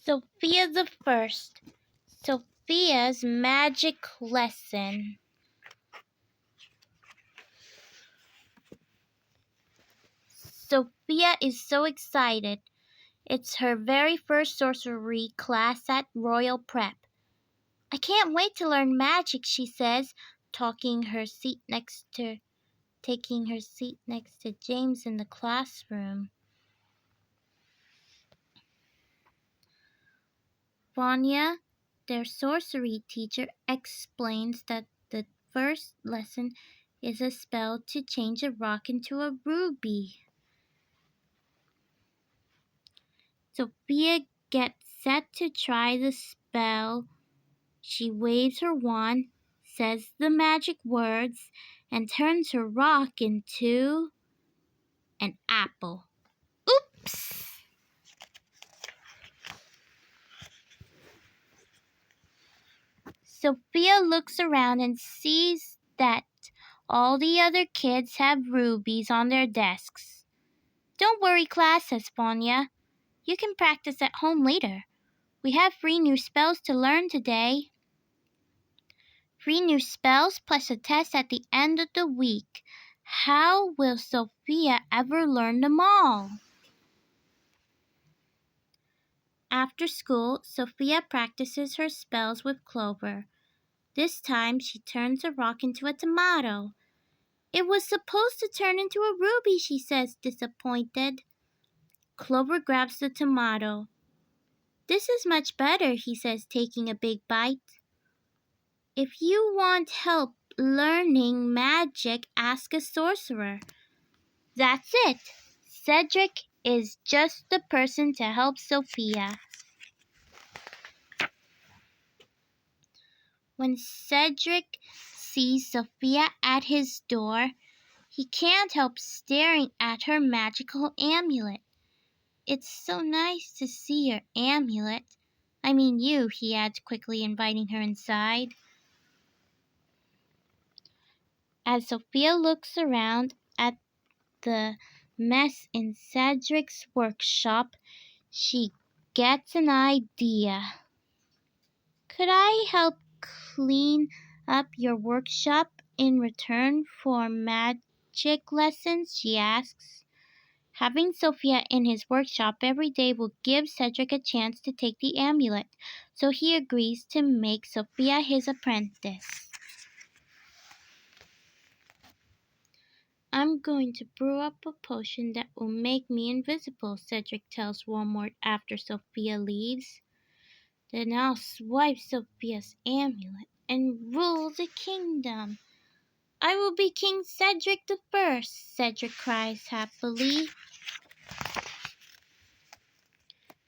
Sofia the First. Sofia's magic lesson. Sofia is so excited. It's her very first sorcery class at Royal Prep. I can't wait to learn magic, she says, taking her seat next to James in the classroom. Vanya, their sorcery teacher, explains that the first lesson is a spell to change a rock into a ruby. Sofia gets set to try the spell. She waves her wand, says the magic words, and turns her rock into an apple. Oops! Sofia looks around and sees that all the other kids have rubies on their desks. Don't worry, class, says Vanya. You can practice at home later. We have 3 new spells to learn today. 3 new spells plus a test at the end of the week. How will Sofia ever learn them all? After school, Sofia practices her spells with Clover. This time she turns a rock into a tomato. It was supposed to turn into a ruby, she says, disappointed. Clover grabs the tomato. This is much better, he says, taking a big bite. If you want help learning magic, ask a sorcerer. That's it. Cedric is just the person to help Sofia. When Cedric sees Sofia at his door, he can't help staring at her magical amulet. It's so nice to see your amulet. I mean you, he adds quickly, inviting her inside. As Sofia looks around at the mess in Cedric's workshop, she gets an idea. Could I help clean up your workshop in return for magic lessons? She asks. Having Sofia in his workshop every day will give Cedric a chance to take the amulet, so he agrees to make Sofia his apprentice. I'm going to brew up a potion that will make me invisible, Cedric tells Walmart after Sofia leaves. Then I'll swipe Sofia's amulet and rule the kingdom. I will be King Cedric the First, Cedric cries happily.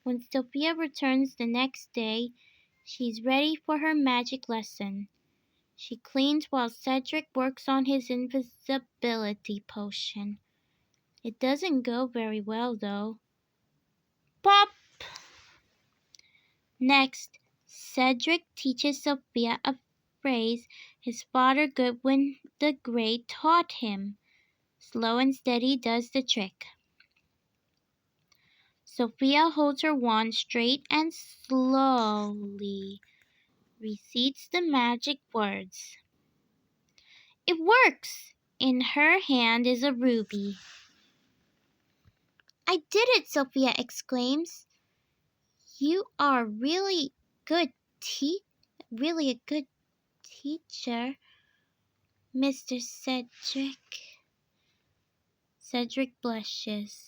When Sofia returns the next day, she's ready for her magic lesson. She cleans while Cedric works on his invisibility potion. It doesn't go very well, though. Pop! Next, Cedric teaches Sofia a phrase his father Goodwin the Great taught him. Slow and steady does the trick. Sofia holds her wand straight and slowly repeats the magic words. It works! In her hand is a ruby. I did it, Sofia exclaims. You are really a good teacher, Mr. Cedric. Cedric blushes.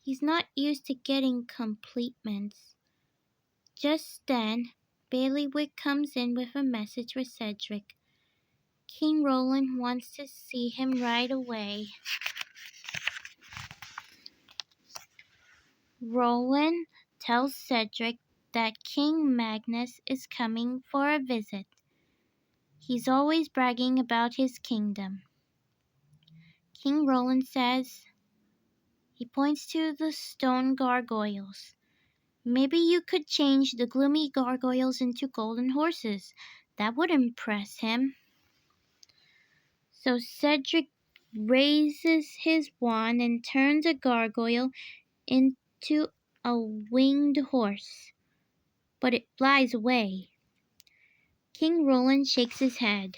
He's not used to getting compliments. Just then, Bailiwick comes in with a message for Cedric. King Roland wants to see him right away. Roland tells Cedric that King Magnus is coming for a visit. He's always bragging about his kingdom. King Roland says, he points to the stone gargoyles. Maybe you could change the gloomy gargoyles into golden horses. That would impress him. So Cedric raises his wand and turns a gargoyle into a winged horse, but it flies away. King Roland shakes his head.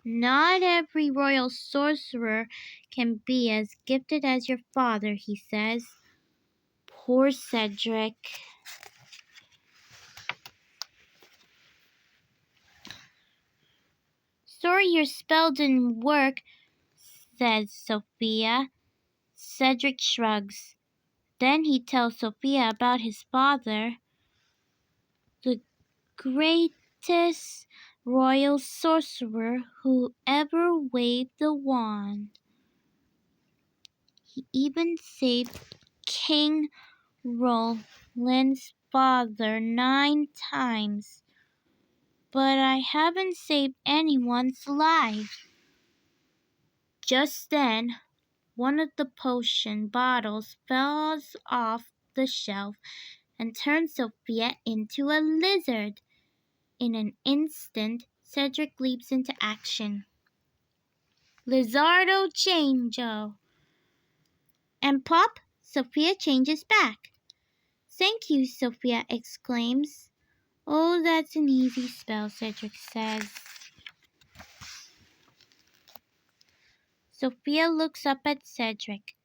Not every royal sorcerer can be as gifted as your father, he says. Poor Cedric. Sorry your spell didn't work, says Sophia. Cedric shrugs. Then he tells Sophia about his father, the greatest royal sorcerer who ever waved the wand. He even saved King Roland's father 9 times. But I haven't saved anyone's life. Just then, one of the potion bottles falls off the shelf and turns Sophia into a lizard. In an instant, Cedric leaps into action. Lizardo Chango! And pop, Sophia changes back. Thank you, Sophia exclaims. Oh, that's an easy spell, Cedric says. Sophia looks up at Cedric.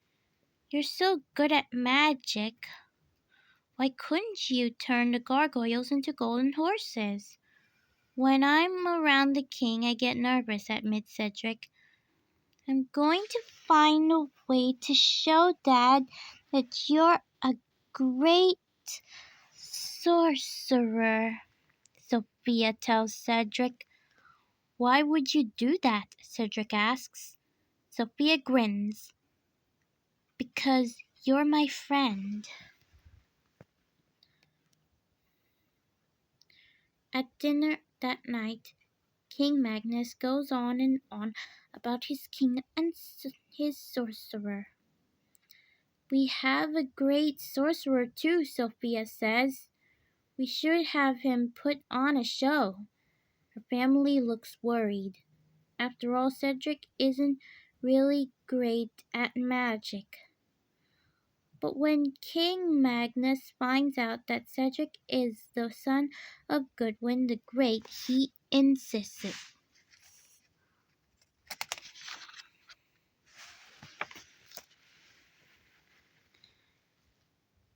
You're so good at magic. Why couldn't you turn the gargoyles into golden horses? When I'm around the king, I get nervous, admits Cedric. I'm going to find a way to show Dad that you're a great sorcerer, Sophia tells Cedric. Why would you do that? Cedric asks. Sophia grins. Because you're my friend. At dinner that night, King Magnus goes on and on about his king and his sorcerer. We have a great sorcerer too, Sophia says. We should have him put on a show. Her family looks worried. After all, Cedric isn't really great at magic. But when King Magnus finds out that Cedric is the son of Goodwin the Great, he insists it.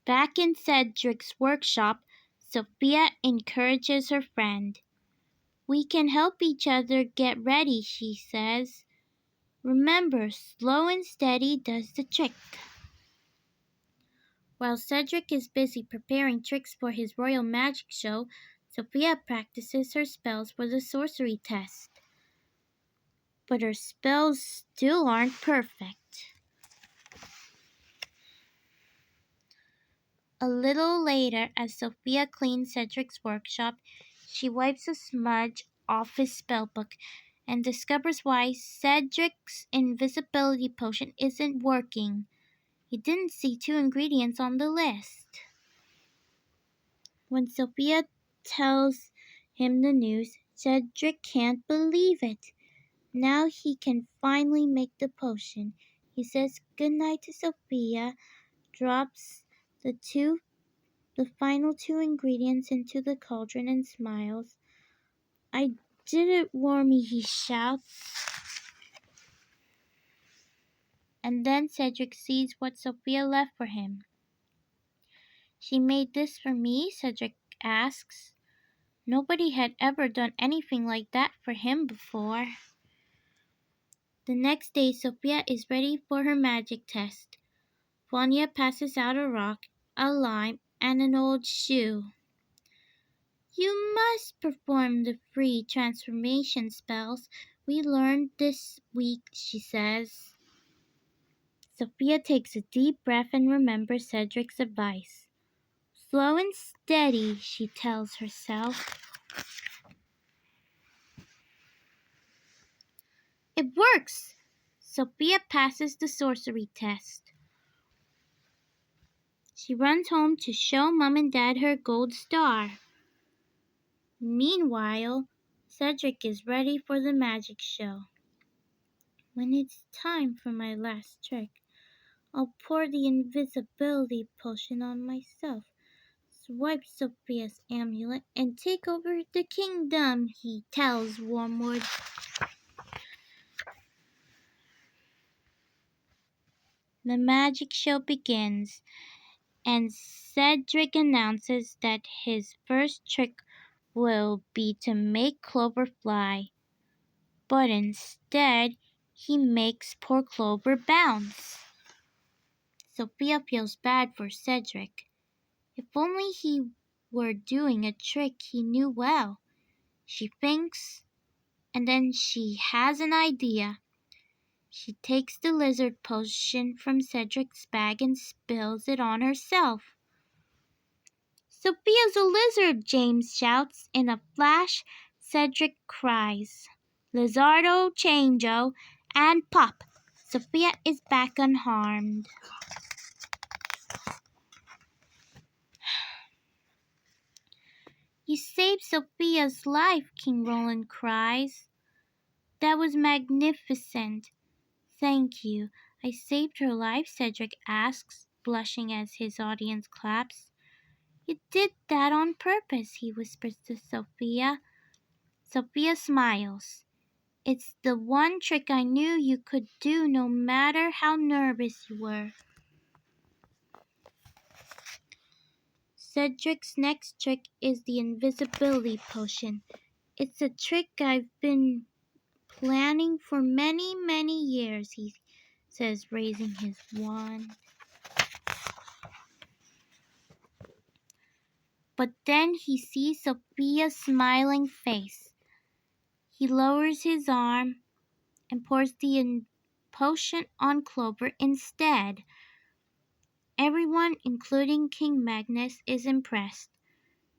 Back in Cedric's workshop, Sophia encourages her friend. We can help each other get ready, she says. Remember, slow and steady does the trick. While Cedric is busy preparing tricks for his royal magic show, Sophia practices her spells for the sorcery test. But her spells still aren't perfect. A little later, as Sophia cleans Cedric's workshop, she wipes a smudge off his spellbook and discovers why Cedric's invisibility potion isn't working. He didn't see 2 ingredients on the list. When Sophia tells him the news, Cedric can't believe it. Now he can finally make the potion. He says goodnight to Sophia, drops the final 2 ingredients into the cauldron and smiles. I did it, Wormy, he shouts. And then Cedric sees what Sophia left for him. She made this for me? Cedric asks. Nobody had ever done anything like that for him before. The next day, Sophia is ready for her magic test. Vanya passes out a rock, a lime, and an old shoe. You must perform the free transformation spells we learned this week, she says. Sophia takes a deep breath and remembers Cedric's advice. Slow and steady, she tells herself. It works! Sophia passes the sorcery test. She runs home to show Mom and Dad her gold star. Meanwhile, Cedric is ready for the magic show. When it's time for my last trick, I'll pour the invisibility potion on myself, swipe Sophia's amulet, and take over the kingdom, he tells Wormwood. The magic show begins, and Cedric announces that his first trick will be to make Clover fly, but instead he makes poor Clover bounce. Sophia feels bad for Cedric. If only he were doing a trick he knew well. She thinks, and then she has an idea. She takes the lizard potion from Cedric's bag and spills it on herself. Sophia's a lizard, James shouts. In a flash, Cedric cries, Lizardo, Changeo, and pop! Sophia is back unharmed. You saved Sophia's life, King Roland cries. That was magnificent. Thank you. I saved her life, Cedric asks, blushing as his audience claps. You did that on purpose, he whispers to Sophia. Sophia smiles. It's the one trick I knew you could do no matter how nervous you were. Cedric's next trick is the invisibility potion. It's a trick I've been planning for many, many years, he says, raising his wand. But then he sees Sophia's smiling face. He lowers his arm and pours the potion on Clover instead. Everyone, including King Magnus, is impressed.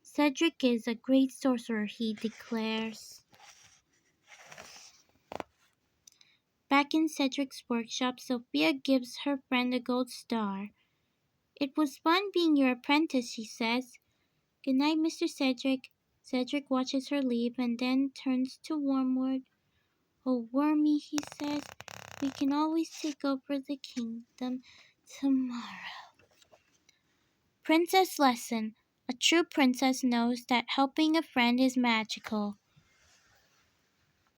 Cedric is a great sorcerer, he declares. Back in Cedric's workshop, Sophia gives her friend a gold star. It was fun being your apprentice, she says. Good night, Mr. Cedric. Cedric watches her leave and then turns to Wormwood. Oh, Wormy, he says, we can always take over the kingdom tomorrow. Princess Lesson. A true princess knows that helping a friend is magical.